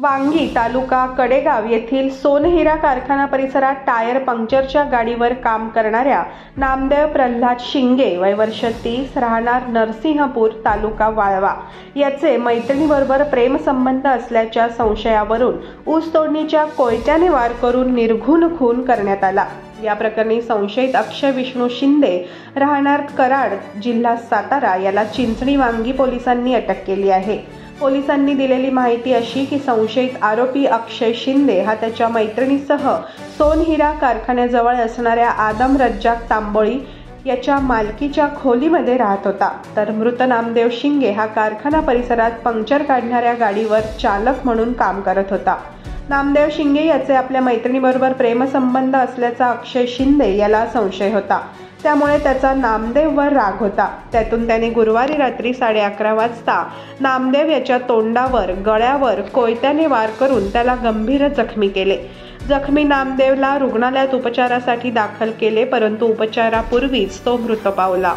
वांगी तालुका कडेगाव येथील सोनहिरा कारखाना परिसरात टायर पंक्चरच्या गाडीवर काम करणाऱ्या नामदेव प्रल्हाद शिंगे वय वर्ष 30 राहणार नरसिंहपूर तालुका वाळवा याचे मैत्रिणीबरोबर प्रेमसंबंध असल्याच्या संशयावरून ऊस तोडणीच्या कोयत्याने वार करून निर्घृण खून करण्यात आला। या प्रकरणी संशयित अक्षय विष्णू शिंदे राहणार कराड जिल्हा सातारा याला चिंचणी वांगी पोलिसांनी अटक केली आहे। पोलिसांनी दिलेली माहिती अशी की संशयित आरोपी अक्षय शिंदे हा त्याच्या मैत्रिणीसह सोनहिरा कारखान्याजवळ असणाऱ्या आदम रज्जाक तांबोळी याच्या मालकीच्या खोलीमध्ये राहत होता, तर मृत नामदेव शिंगे हा कारखाना परिसरात पंक्चर काढणाऱ्या गाडीवर चालक म्हणून काम करत होता। नामदेव शिंगे याचे आपल्या मैत्रिणीबरोबर प्रेमसंबंध असल्याचा अक्षय शिंदे याला संशय होता, त्यामुळे त्याचा नामदेववर राग होता। त्यातून त्याने गुरुवारी रात्री 11:30 वाजता नामदेव याच्या तोंडावर गळ्यावर कोयत्याने वार करून त्याला गंभीर जखमी केले। जखमी नामदेवला रुग्णालयात उपचारासाठी दाखल केले, परंतु उपचारापूर्वीच तो मृत पावला।